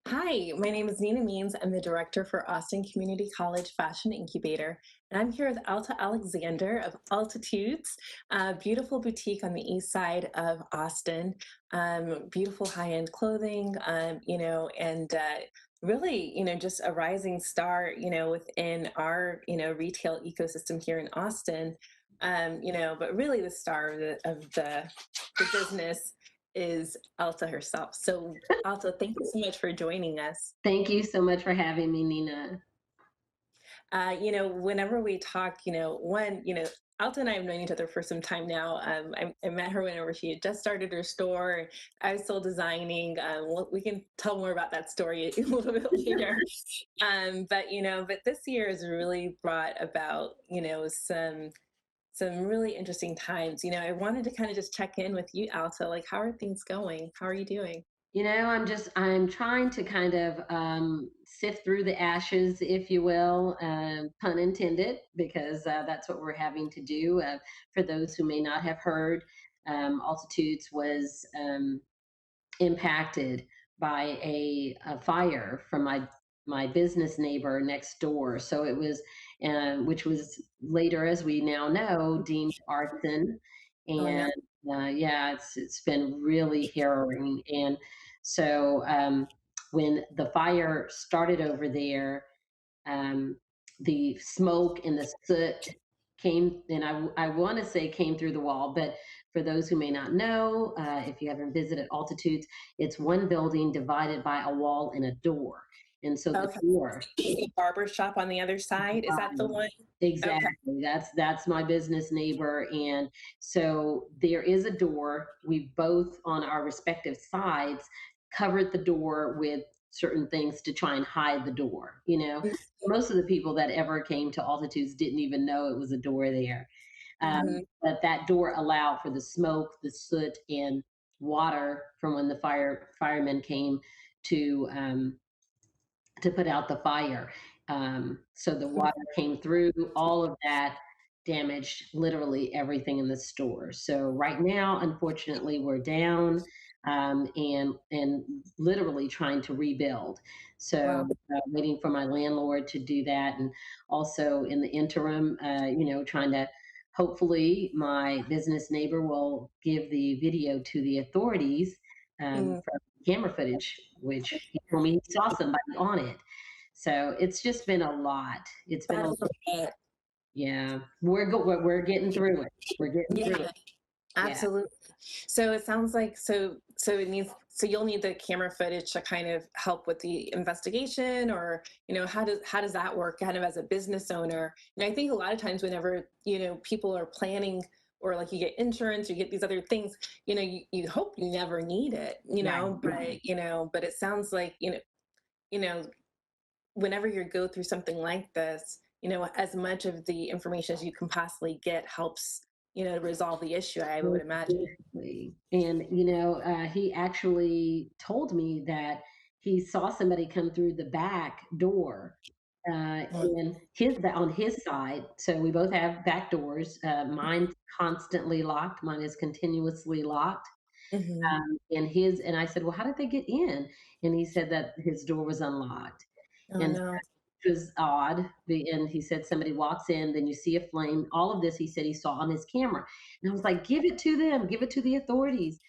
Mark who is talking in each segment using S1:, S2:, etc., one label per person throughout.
S1: Hi, my name is Nina Means. I'm the director for Austin Community College Fashion Incubator, and I'm here with Alta Alexander of Altitudes, a beautiful boutique on the east side of Austin. Beautiful high-end clothing, and really, just a rising star, within our, retail ecosystem here in Austin. But really the star of the business is Alta herself. So Alta, thank you so much for joining us.
S2: Thank you so much for having me, Nina.
S1: Whenever we talk, Alta and I have known each other for some time now. I met her whenever she had just started her store. I was still designing. We can tell more about that story a little bit later. But this year has really brought about, some really interesting times. I wanted to kind of just check in with you, Alta. Like, how are things going? How are you doing?
S2: I'm trying to kind of sift through the ashes, if you will, pun intended, because that's what we're having to do. For those who may not have heard, Altitudes was impacted by a fire from my business neighbor next door. So it was, which was later, as we now know, deemed arson,
S1: Oh no.
S2: and yeah, it's been really harrowing. And so when the fire started over there, um, the smoke and the soot came, and I want to say came through the wall, but for those who may not know, if you haven't visited Altitudes, it's one building divided by a wall and a door. And so the
S1: Okay.
S2: door,
S1: The barber shop on the other side. Is that the one? Okay.
S2: exactly, that's my business neighbor. And so there is a door. We both on our respective sides covered the door with certain things to try and hide the door. Most of the people that ever came to Altitudes didn't even know it was a door there.
S1: Mm-hmm.
S2: But that door allowed for the smoke, the soot, and water from when the firemen came to um, to put out the fire. So the water came through, all of that damaged literally everything in the store. So right now, unfortunately, we're down, and literally trying to rebuild. So
S1: Wow.
S2: waiting for my landlord to do that, and also in the interim, trying to. Hopefully, my business neighbor will give the video to the authorities
S1: Mm,
S2: from camera footage, which he told me he saw somebody on it. So it's just been a lot. It's been
S1: that
S2: a
S1: is a lot.
S2: Yeah. We're getting through it. We're getting through
S1: Yeah,
S2: it. Yeah.
S1: absolutely. So it sounds like so you'll need the camera footage to kind of help with the investigation, or how does that work kind of as a business owner? And I think a lot of times whenever people are planning, or like you get insurance, you get these other things, you hope you never need it,
S2: Right.
S1: but it sounds like you know whenever you go through something like this, as much of the information as you can possibly get helps, to resolve the issue, I would imagine.
S2: Exactly. And he actually told me that he saw somebody come through the back door in his on his side. So we both have back doors. Mine's constantly locked. Mine is continuously locked.
S1: Mhm.
S2: And I said, "Well, how did they get in?" And he said that his door was unlocked.
S1: Oh,
S2: And
S1: no.
S2: it was odd. And he said somebody walks in, then you see a flame. All of this he said he saw on his camera. And I was like, "Give it to them, give it to the authorities."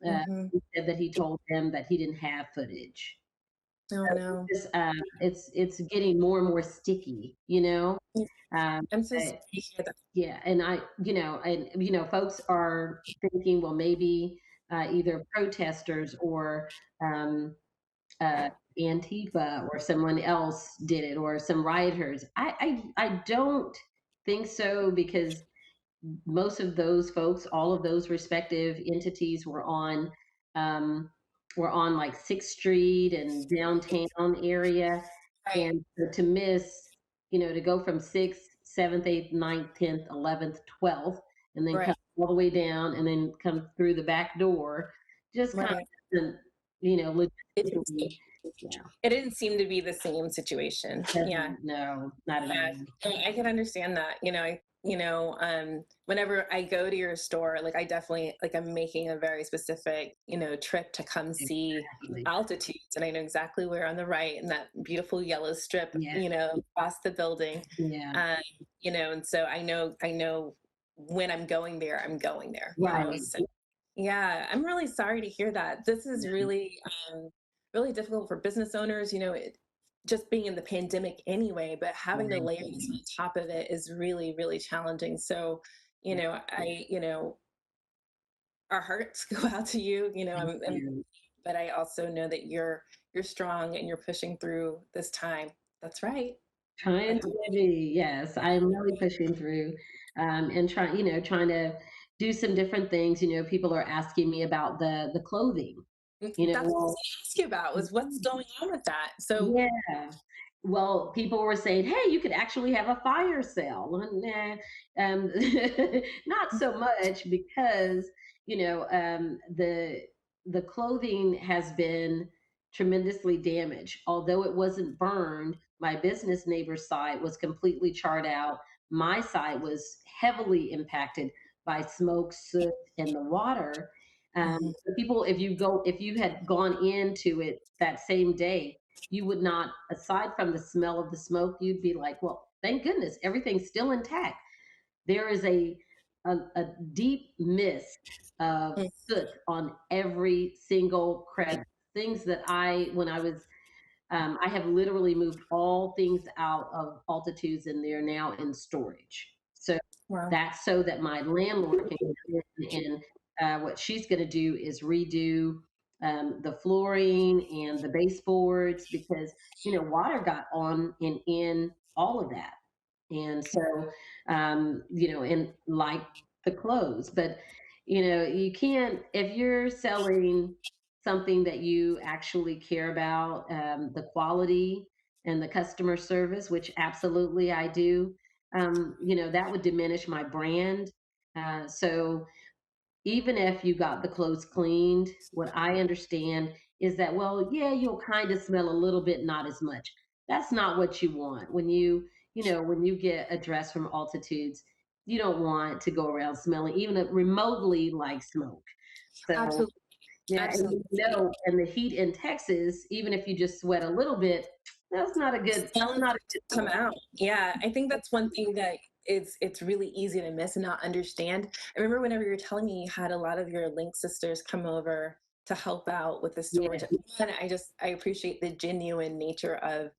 S1: Mhm.
S2: He said that he told them that he didn't have footage.
S1: Oh,
S2: So
S1: no.
S2: it's getting more and more sticky, you know.
S1: Mm,
S2: Um,
S1: I'm so
S2: uh,
S1: sorry to hear that.
S2: yeah, and folks are thinking, well, maybe either protesters or um, uh, Antifa or someone else did it, or some rioters. I don't think so, because most of those folks, all of those respective entities um, were on like Sixth Street and downtown area,
S1: Right,
S2: and to miss, to go from Sixth, Seventh, Eighth, Ninth, 10th, 11th, 12th, and then come
S1: right,
S2: all the way down and then come through the back door, just kind of
S1: right.
S2: doesn't,
S1: It
S2: logistically. Yeah.
S1: It didn't seem to be the same situation. Yeah.
S2: Doesn't, no, not at
S1: Yes,
S2: all.
S1: I can understand that. Whenever I go to your store, like I definitely like I'm making a very specific, trip to come see
S2: Exactly.
S1: altitudes, and I know exactly where on the right and that beautiful yellow strip,
S2: Yeah.
S1: across the building.
S2: Yeah.
S1: Um, and so I know when I'm going there, I'm going there.
S2: Right.
S1: So yeah, I'm really sorry to hear that. This is
S2: Yeah.
S1: really difficult for business owners. Just being in the pandemic anyway, but having to
S2: Right.
S1: layer this on top of it is really, really challenging. So,
S2: Yeah.
S1: our hearts go out to you.
S2: Thank you.
S1: But I also know that you're strong and you're pushing through this time. That's right.
S2: Trying
S1: That's
S2: to be, yes, I'm really pushing through, and trying to do some different things. People are asking me about the clothing.
S1: that's what I was
S2: Well,
S1: going to ask you about was what's going on with that. So,
S2: yeah. Well, people were saying, "Hey, you could actually have a fire sale." Well, nah, not so much because the clothing has been tremendously damaged. Although it wasn't burned, my business neighbor's site was completely charred out. My site was heavily impacted by smoke, soot, and the water.
S1: mhm.
S2: So people, if you had gone into it that same day, you would not, aside from the smell of the smoke, you'd be like, well, thank goodness, everything's still intact. There is a deep mist of
S1: Mm,
S2: soot on every single crevice. Things that when I was, I have literally moved all things out of altitudes and they're now in storage. So
S1: wow.
S2: that's so that my landlord can come in and what she's going to do is redo the flooring and the baseboards because water got on and in all of that, and so and like the clothes, but you can't, if you're selling something that you actually care about, the quality and the customer service, which absolutely I do. That would diminish my brand. So even if you got the clothes cleaned, what I understand is that, well, yeah, you'll kind of smell a little bit, not as much. That's not what you want. When you get a dress from altitudes, you don't want to go around smelling even remotely like smoke. So,
S1: Absolutely.
S2: yeah, and
S1: Absolutely.
S2: and the heat in Texas, even if you just sweat a little bit, that's
S1: Smell
S2: not a good
S1: come
S2: look.
S1: out. Yeah, I think that's one thing that it's really easy to miss and not understand. I remember whenever you were telling me you had a lot of your Link sisters come over to help out with the storage.
S2: Yeah,
S1: And I appreciate the genuine nature of,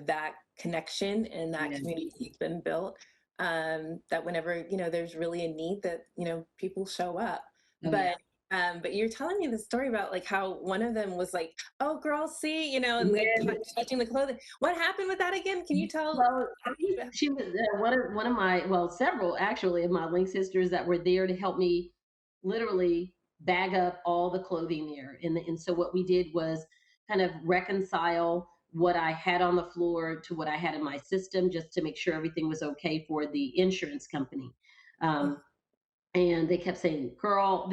S1: that connection and that
S2: yeah,
S1: community that's been built. That whenever, there's really a need that, people show up.
S2: oh yeah.
S1: But you're telling me the story about like how one of them was like, "Oh, girl, see," and like
S2: Yeah.
S1: touching the clothing. What happened with that again? Can you tell?
S2: Well, she was one of my, well, several actually of my Link sisters that were there to help me literally bag up all the clothing there. And so what we did was kind of reconcile what I had on the floor to what I had in my system just to make sure everything was okay for the insurance company. Um, and they kept saying, "Girl,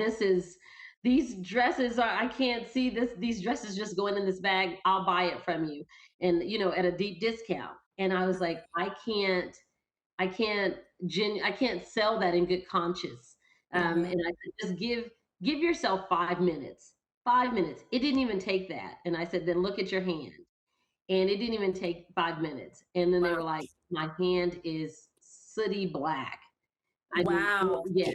S2: these dresses are, I can't see these dresses just going in this bag. I'll buy it from you, and at a deep discount." And I was like, I can't sell that in good conscience.
S1: Mhm.
S2: And I said, just give yourself 5 minutes. 5 minutes. It didn't even take that. And I said, then look at your hand. And it didn't even take 5 minutes. And then they
S1: Wow.
S2: were like, my hand is sooty black. I mean,
S1: Wow.
S2: yeah,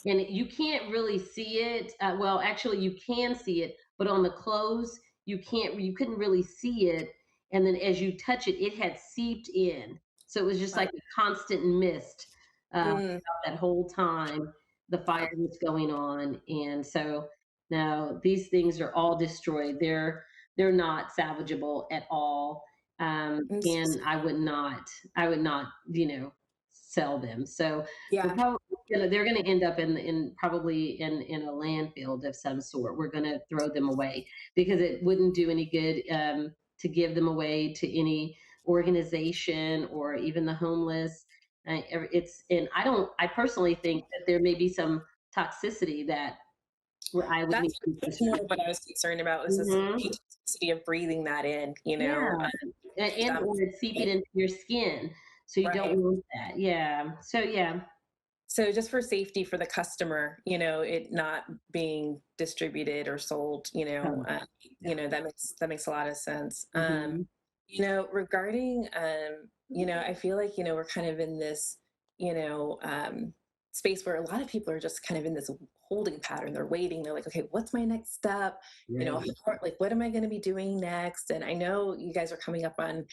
S2: and you can't really see it. Well, actually, you can see it, but on the clothes, you couldn't really see it. And then as you touch it, it had seeped in, so it was just
S1: Wow.
S2: like a constant mist
S1: Mm,
S2: that whole time the fire was going on. And so now these things are all destroyed. They're not salvageable at all.
S1: I'm so
S2: And I would not, sell them. So we're
S1: yeah.
S2: probably they're gonna end up in probably in a landfill of some sort. We're gonna throw them away because it wouldn't do any good to give them away to any organization or even the homeless. It's and I don't. I personally think that there may be some toxicity that where I would need
S1: That's
S2: to be
S1: more
S2: pushing.
S1: what I was concerned about was this
S2: Mhm.
S1: authenticity of breathing that in,
S2: Yeah, and
S1: that
S2: or it seeping into your skin, so you don't
S1: right.
S2: want that. Yeah. So yeah.
S1: So just for safety for the customer, it not being distributed or sold,
S2: Oh, yeah.
S1: that makes a lot of sense.
S2: Mhm.
S1: Regarding, I feel like, we're kind of in this, space where a lot of people are just kind of in this holding pattern. They're waiting. They're like, okay, what's my next step?
S2: Right.
S1: Like, what am I going to be doing next? And I know you guys are coming up on,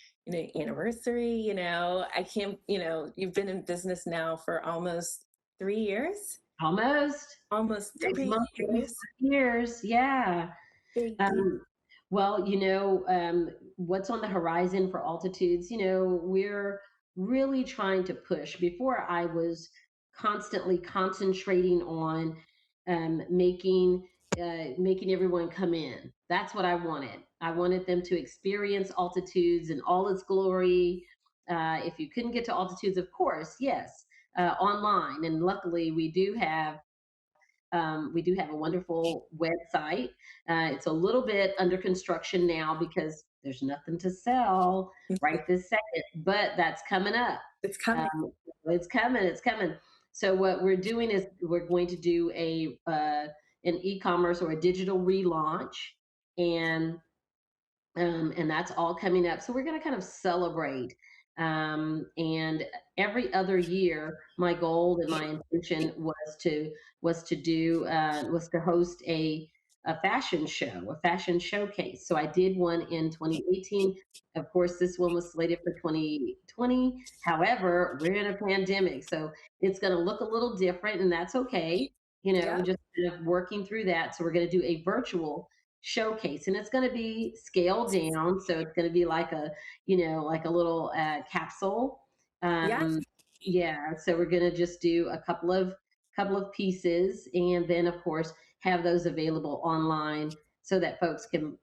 S1: anniversary, I can't, you've been in business now for almost 3 years,
S2: Almost.
S1: almost
S2: Next
S1: three
S2: month will be
S1: years.
S2: 4 years. Yeah.
S1: Big deal.
S2: Um, well, what's on the horizon for altitudes, we're really trying to push. Before I was constantly concentrating on making everyone come in. That's what I wanted. I wanted them to experience altitudes in all its glory. If you couldn't get to altitudes, of course, yes, online. And luckily, we do have a wonderful website. It's a little bit under construction now because there's nothing to sell right this second, but that's coming up.
S1: It's coming.
S2: Um, it's coming. It's coming. So what we're doing is we're going to do an e-commerce or a digital relaunch, and and that's all coming up. So we're going to kind of celebrate. And every other year, my goal and my intention was to host a fashion show, a fashion showcase. So I did one in 2018. Of course, this one was slated for 2020. However, we're in a pandemic, so it's going to look a little different, and that's okay.
S1: Yeah.
S2: Just kind of working through that. So we're going to do a virtual showcase, and it's going to be scaled down, so it's going to be like a little capsule.
S1: Yes.
S2: Yeah, so we're going to just do a couple of pieces, and then of course have those available online so that folks can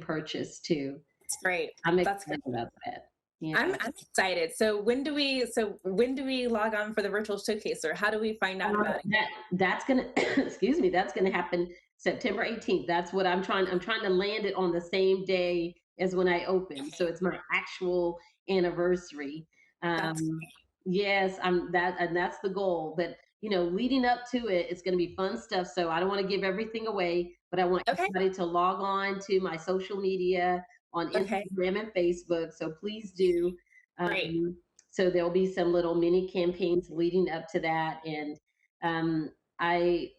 S2: purchase too.
S1: It's great.
S2: I'm
S1: That's
S2: excited about that.
S1: I'm
S2: Yeah.
S1: I'm excited. So when do we log on for the virtual showcase, or how do we find out about it?
S2: That's gonna excuse me, that's gonna happen September 18th. That's what I'm trying to land it on the same day as when I open. So it's my actual anniversary.
S1: That's
S2: Um, yes, that's the goal. But leading up to it, it's gonna be fun stuff. So I don't want to give everything away, but I want
S1: okay.
S2: everybody to log on to my social media on
S1: Okay.
S2: Instagram and Facebook. So please do.
S1: Great.
S2: Um, so there'll be some little mini campaigns leading up to that. And um, I,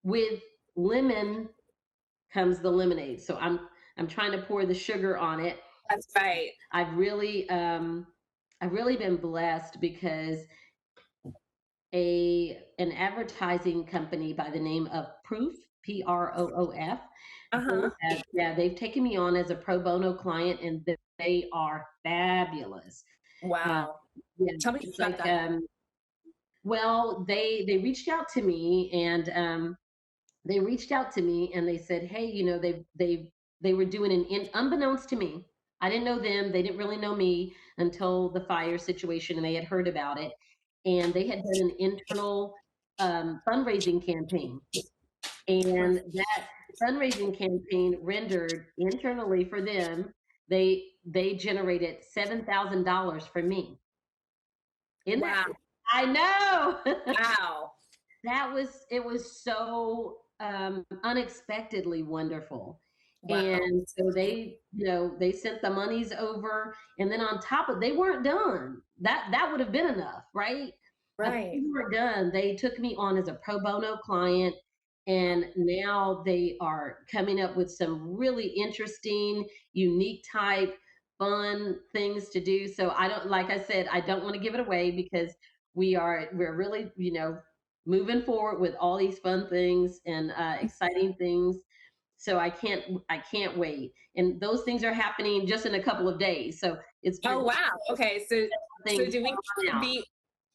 S2: with lemon comes the lemonade. So I'm trying to pour the sugar on it.
S1: That's right.
S2: I've really I've really been blessed because an advertising company by the name of Proof,
S1: Uh-huh.
S2: they've taken me on as a pro bono client, and they are fabulous. Uh,
S1: Wow.
S2: yeah,
S1: Tell me
S2: it's
S1: about
S2: like
S1: that.
S2: well, they reached out to me, and they said, "Hey, they were doing unbeknownst to me. I didn't know them. They didn't really know me until the fire situation, and they had heard about it. And they had done an internal fundraising campaign, and that fundraising campaign rendered internally for them. They generated $7,000 for me. In that,
S1: Wow.
S2: I know.
S1: Wow.
S2: It was so unexpectedly wonderful.
S1: Wow.
S2: And so they sent the monies over, and then on top of, they weren't done. That would have been enough, right? They
S1: Right.
S2: weren't done. They took me on as a pro bono client, and now they are coming up with some really interesting, unique type fun things to do. So I don't, like I said, I don't want to give it away because we're really, moving forward with all these fun things and exciting things. So I can't wait. And those things are happening just in a couple of days. So we're
S1: Oh, wow. Okay. So
S2: things
S1: so do we need to
S2: now.
S1: be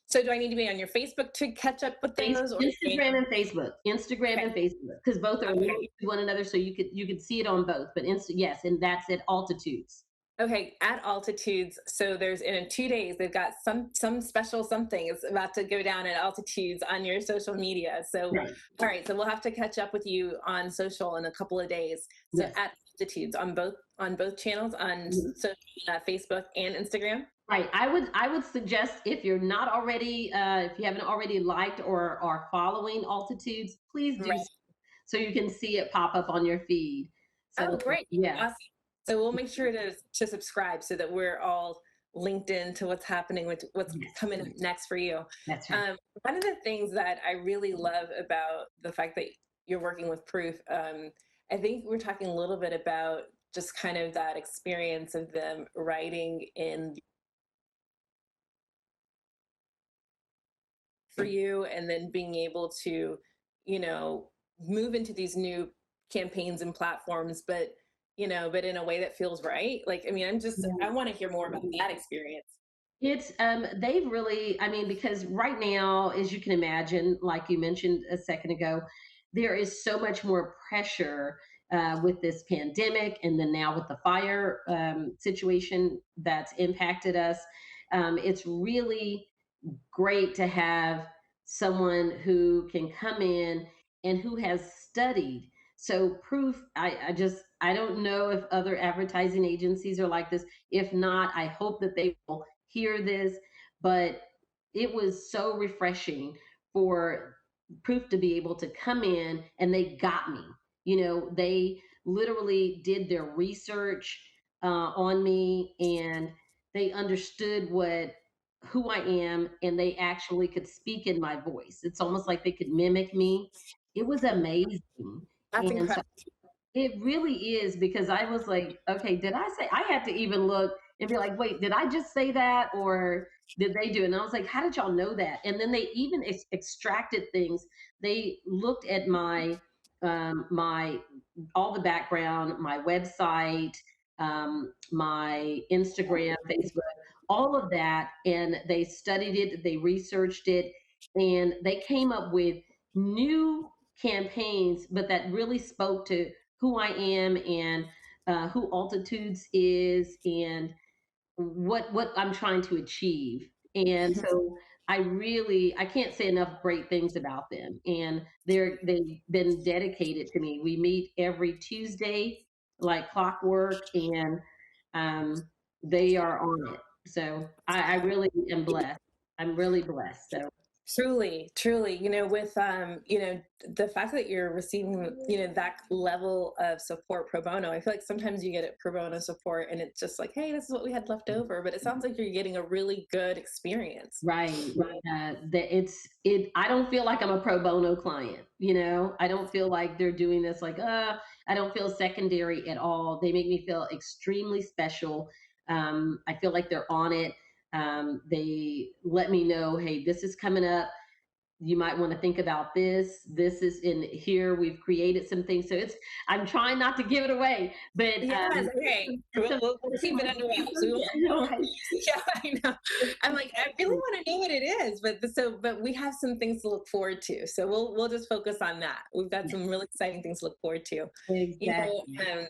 S1: so do I need to be on your Facebook to catch up with those, or
S2: Instagram and Facebook,
S1: okay.
S2: because both are linked
S1: Okay.
S2: to one another, so you could see it on both. But yes, and that's at altitudes.
S1: Okay, at Altitudes. So there's in 2 days they've got some special something is about to go down at Altitudes on your social media. So
S2: Right.
S1: all right, so we'll have to catch up with you on social in a couple of days. So
S2: Yes.
S1: at Altitudes on both channels on
S2: Mhm.
S1: social Facebook and Instagram.
S2: Right. I would suggest if you're not already if you haven't already liked or are following Altitudes, please do
S1: Right.
S2: so you can see it pop up on your feed. So
S1: Oh, great.
S2: yeah,
S1: Awesome. So we'll make sure to subscribe so that we're all linked into what's happening with what's
S2: yes,
S1: coming up next for you.
S2: that's right.
S1: One of the things that I really love about the fact that you're working with Proof, I think we're talking a little bit about just kind of that experience of them writing in for you and then being able to, you know, move into these new campaigns and platforms, but in a way that feels right. Like, I mean, I want to hear more about that experience.
S2: It's they've really, I mean, because right now, as you can imagine, like you mentioned a second ago, there is so much more pressure with this pandemic, and then now with the fire situation that's impacted us. It's really great to have someone who can come in and who has studied. So proof, I don't know if other advertising agencies are like this. If not, I hope that they will hear this. But it was so refreshing for proof to be able to come in and they got me. They literally did their research on me and they understood what who I am and they actually could speak in my voice. It's almost like they could mimic me. It was amazing.
S1: That's
S2: And so
S1: incredible.
S2: it really is because I was like, okay, did I say I had to even look and be like, wait, did I just say that or did they do it? And I was like, how did y'all know that? And then they even extracted things. They looked at my all the background, my website, my Instagram, Facebook, all of that, and they studied it, they researched it, and they came up with new campaigns, but that really spoke to who I am and who Altitudes is and what I'm trying to achieve. And so I can't say enough great things about them. And they've been dedicated to me. We meet every Tuesday like clockwork and um, they are on it. So I really am blessed. I'm really blessed. So
S1: Truly, truly, with the fact that you're receiving, that level of support pro bono, I feel like sometimes you get it pro bono support and it's just like, hey, this is what we had left over. But it sounds like you're getting a really good experience.
S2: right. That I don't feel like I'm a pro bono client, I don't feel like they're doing this like, I don't feel secondary at all. They make me feel extremely special. I feel like they're on it. They let me know, hey, this is coming up, you might want to think about this. This is in here. We've created some things. So I'm trying not to give it away, but
S1: Yes, okay.
S2: it's
S1: We'll keep it under wraps. We won't yeah, I know. I'm like, I really want to know what it is, but we have some things to look forward to. So we'll just focus on that. We've got some really exciting things to look forward to. You know,
S2: exactly.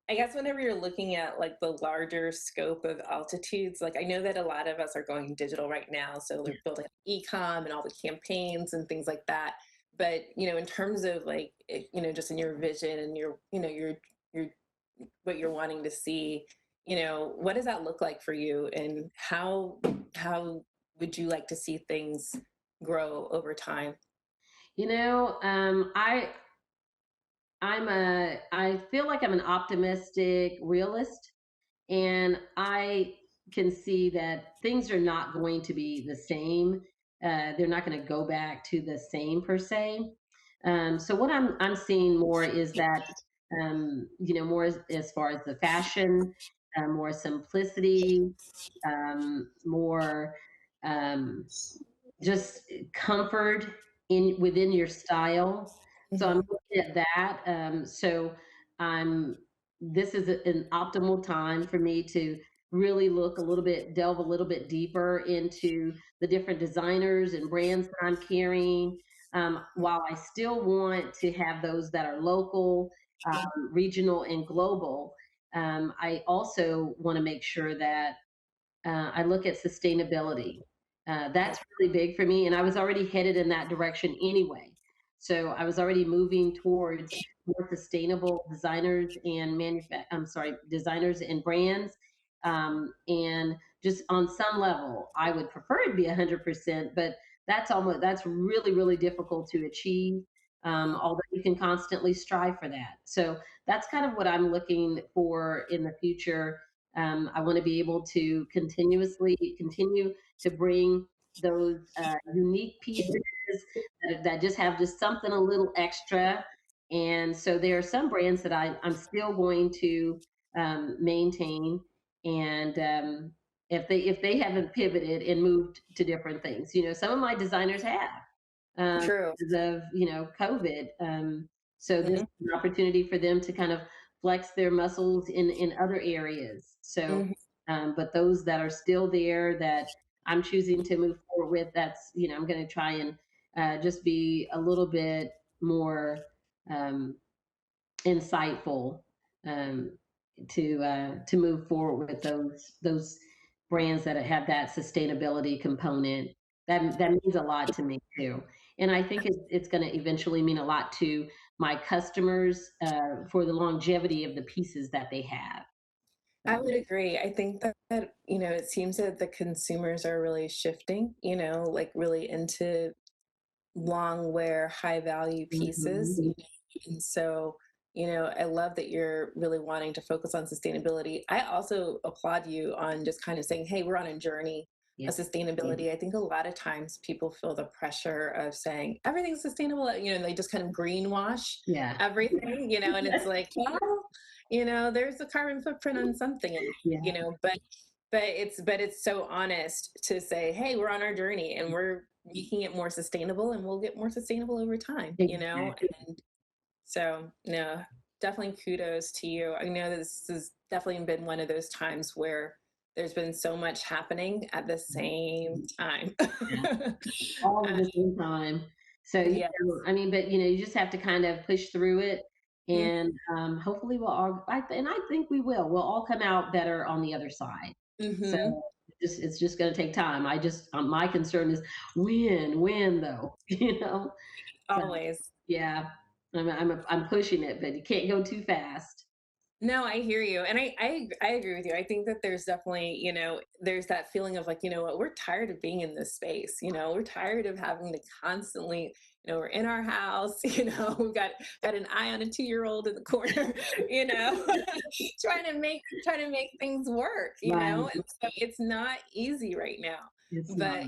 S1: I guess whenever you're looking at like the larger scope of altitudes, like I know that a lot of us are going digital right now, so they're building e-com and all the campaigns and things like that. But in terms of like just in your vision and your what you're wanting to see, what does that look like for you, and how would you like to see things grow over time?
S2: You know, I feel like I'm an optimistic realist, and I can see that things are not going to be the same. They're not going to go back to the same per se. So what I'm seeing more is that more as far as the fashion, more simplicity, more um, just comfort in within your style. So I'm
S1: Mhm.
S2: looking at that. So I'm this is an optimal time for me to really delve a little bit deeper into the different designers and brands that I'm carrying. While I still want to have those that are local, regional, and global. I also want to make sure that I look at sustainability. That's really big for me, and I was already headed in that direction anyway. So I was already moving towards more sustainable designers and brands. And just on some level, I would prefer it to be 100%, but that's really, really difficult to achieve. Although you can constantly strive for that. So that's kind of what I'm looking for in the future. I want to be able to continuously continue to bring those unique pieces that just have just something a little extra. And so there are some brands that I'm still going to maintain. And if they haven't pivoted and moved to different things, some of my designers have
S1: True.
S2: because of COVID. So this is
S1: Mhm.
S2: an opportunity for them to kind of flex their muscles in other areas. So,
S1: Mhm.
S2: but those that are still there that I'm choosing to move forward with, that's I'm going to try and just be a little bit more um, insightful um, to move forward with those brands that have that sustainability component. That means a lot to me too, and I think it's going to eventually mean a lot to my customers for the longevity of the pieces that they have.
S1: I
S2: So,
S1: would agree. I think that, it seems that the consumers are really shifting, like really into long wear, high value pieces.
S2: mhm.
S1: And so, I love that you're really wanting to focus on sustainability. I also applaud you on just kind of saying, hey, we're on a journey
S2: Yeah,
S1: of sustainability. I think a lot of times people feel the pressure of saying everything's sustainable, and they just kind of greenwash
S2: yeah,
S1: everything, and it's like, well, there's a carbon footprint on something, and,
S2: yeah,
S1: but it's so honest to say, hey, we're on our journey and we're making it more sustainable and we'll get more sustainable over time,
S2: exactly.
S1: and so, no, definitely kudos to you. I know this has definitely been one of those times where there's been so much happening at the same time.
S2: Yeah. All at
S1: Uh,
S2: the same time. So,
S1: yes.
S2: I mean, but you just have to kind of push through it,
S1: Mm,
S2: and hopefully I think we will. We'll all come out better on the other side. So
S1: mhm.
S2: it's just going to take time. My concern is when though, So
S1: Always.
S2: yeah, I'm pushing it, but you can't go too fast.
S1: No, I hear you. And I agree with you. I think that there's definitely, there's that feeling of like, you know what, we're tired of being in this space. We're tired of having to constantly, we're in our house, we've got an eye on a 2-year-old in the corner, you know, trying to make things work,
S2: Right.
S1: and so it's not easy right now.
S2: It's not.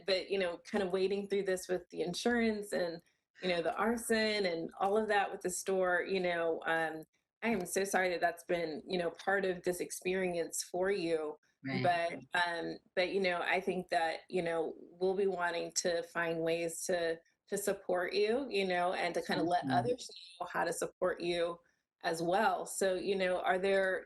S1: But kind of wading through this with the insurance and the arson and all of that with the store, I am so sorry that that's been, part of this experience for you.
S2: Right.
S1: But I think that, we'll be wanting to find ways to support you, and to kind of let
S2: Mhm.
S1: others know how to support you as well. So, are there,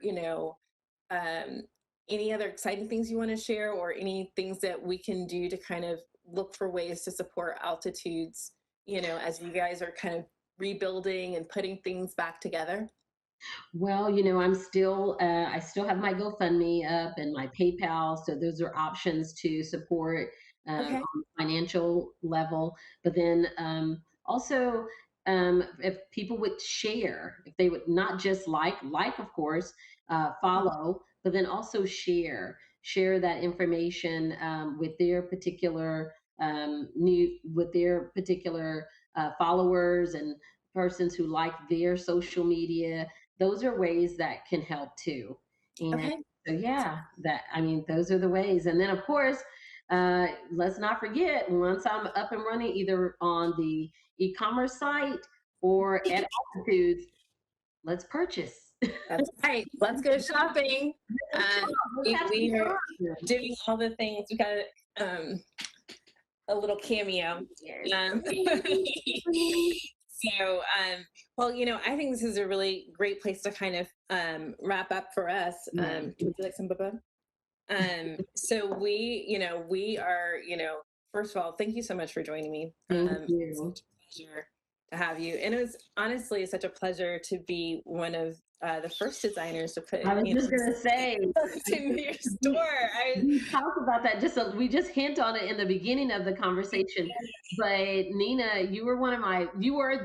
S1: um, any other exciting things you want to share, or any things that we can do to kind of look for ways to support altitudes, as you guys are kind of rebuilding and putting things back together?
S2: Well, I still have my GoFundMe up and my PayPal. So those are options to support
S1: Okay.
S2: on the financial level. But then also, if people would share, if they would not just like of course, follow, but then also share that information with their particular with their particular followers and persons who like their social media. Those are ways that can help too. And
S1: Okay.
S2: so, yeah, those are the ways. And then, of course, let's not forget, once I'm up and running, either on the e-commerce site or at altitudes, let's purchase.
S1: That's right. Let's go shopping.
S2: Let's shop. Let's have some
S1: We are
S2: fun.
S1: doing all the things. We got a little cameo.
S2: Yes.
S1: Um, so, well, I think this is a really great place to kind of wrap up for us.
S2: Yeah.
S1: Would you like some bubba? So we are, first of all, thank you so much for joining me.
S2: Thank
S1: It's
S2: you.
S1: such a pleasure to have you. And it was honestly such a pleasure to be one of the first designers to put,
S2: I was just gonna say,
S1: in your store.
S2: we we talk about that we just hint on it in the beginning of the conversation. But Nina, you were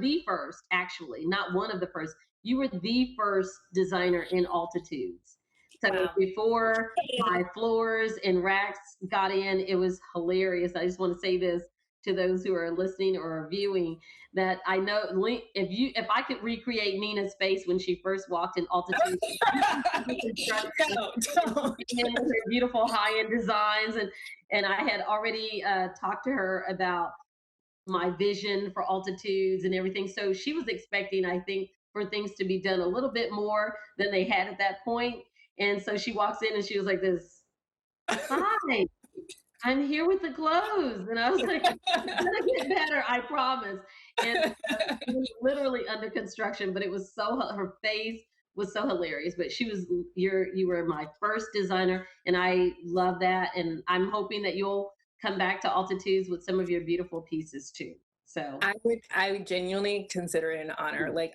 S2: the first, actually, not one of the first. You were the first designer in altitudes. So
S1: Wow.
S2: before my floors and racks got in, it was hilarious. I just want to say this to those who are listening or viewing, that I know if I could recreate Nina's face when she first walked in altitude, construction,
S1: No, don't.
S2: in with her beautiful high-end designs, and I had already talked to her about my vision for altitudes and everything. So she was expecting, I think, for things to be done a little bit more than they had at that point. And so she walks in and she was like this, "Hi, I'm here with the clothes." And I was like, "It's gonna get better, I promise." And it was literally under construction, but it was her face was so hilarious. But you were my first designer, and I love that. And I'm hoping that you'll come back to altitudes with some of your beautiful pieces too. So
S1: I would genuinely consider it an honor. Like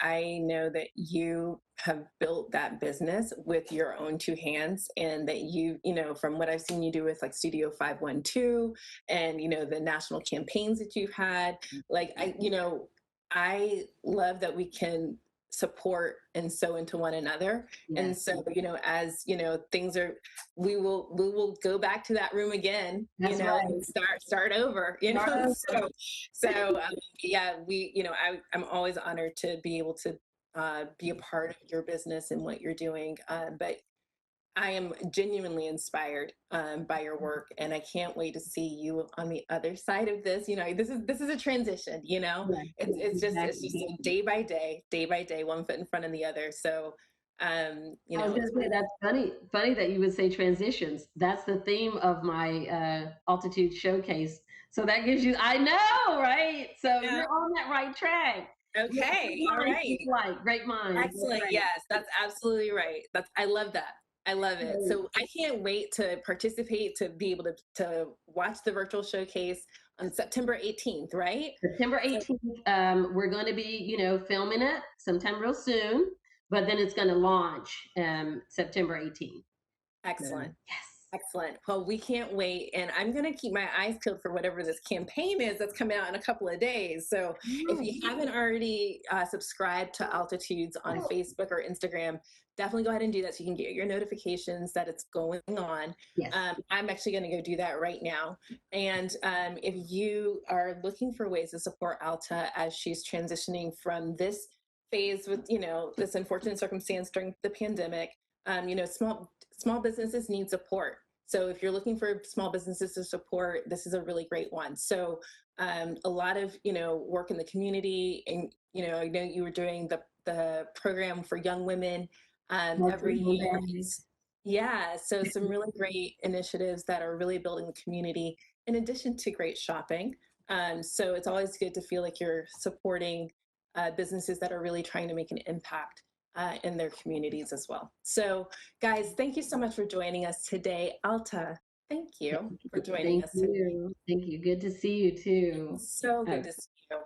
S1: I know that you have built that business with your own two hands, and that from what I've seen you do with like Studio 512 and the national campaigns that you've had, like I love that we can support and sew into one another. And
S2: yes,
S1: so, as things are, we will go back to that room again,
S2: that's right.
S1: and start over,
S2: Start over.
S1: so yeah, I'm always honored to be able to be a part of your business and what you're doing. But I am genuinely inspired by your work, and I can't wait to see you on the other side of this. This is a transition.
S2: Yes,
S1: It's just
S2: exactly.
S1: a day by day, one foot in front of the other. So,
S2: I was
S1: it's
S2: gonna say
S1: really
S2: that's funny that you would say transitions. That's the theme of my altitude showcase. So that gives you, I know, right? So
S1: yeah.
S2: you're on that right track. Yeah,
S1: Okay,
S2: great
S1: all
S2: minds
S1: right.
S2: think alike. Great minds. That's
S1: Excellent.
S2: right.
S1: Yes, that's absolutely right. I love that. I love it.
S2: So
S1: So I can't wait to participate, to be able to watch the virtual showcase on September 18th, right?
S2: September
S1: So
S2: 18th, we're going to be, filming it sometime real soon, but then it's going to launch September 18th. So,
S1: excellent.
S2: yes.
S1: Excellent. Well, we can't wait. And I'm going to keep my eyes peeled for whatever this campaign is that's coming out in a couple of days. So if you haven't already subscribed to Altitudes on Facebook or Instagram, definitely go ahead and do that so you can get your notifications that it's going on.
S2: Yes.
S1: I'm actually going to go do that right now. And if you are looking for ways to support Alta as she's transitioning from this phase with, this unfortunate circumstance during the pandemic, small businesses need support. So if you're looking for small businesses to support, this is a really great one. So a lot of work in the community, and I know you were doing the program for young women every
S2: Multiple
S1: year.
S2: days.
S1: Yeah, so some really great initiatives that are really building the community, in addition to great shopping. So it's always good to feel like you're supporting businesses that are really trying to make an impact in their communities as well. So, guys, thank you so much for joining us today. Alta, thank you for joining
S2: Thank
S1: us today.
S2: you. Thank you. Good to see you too.
S1: So
S2: Uh,
S1: good to see you.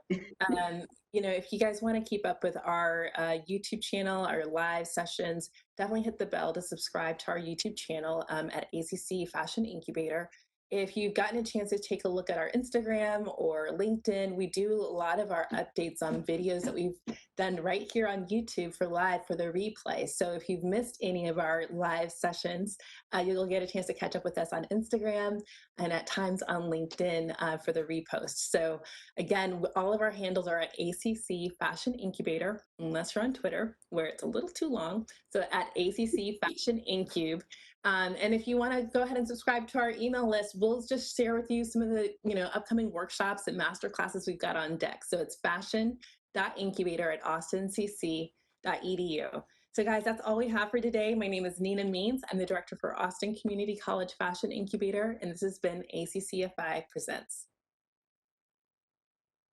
S1: If you guys want to keep up with our YouTube channel, our live sessions, definitely hit the bell to subscribe to our YouTube channel at ACC Fashion Incubator. If you've gotten a chance to take a look at our Instagram or LinkedIn, we do a lot of our updates on videos that we've done right here on YouTube for live for the replay. So if you've missed any of our live sessions, you'll get a chance to catch up with us on Instagram and at times on LinkedIn for the repost. So again, all of our handles are at ACC Fashion Incubator, unless you're on Twitter, where it's a little too long. So at ACC Fashion Incube. And if you want to go ahead and subscribe to our email list, we'll just share with you some of the upcoming workshops and master classes we've got on deck. So it's fashion.incubator@austincc.edu. So guys, that's all we have for today. My name is Nina Means. I'm the director for Austin Community College Fashion Incubator, and this has been ACCFI Presents.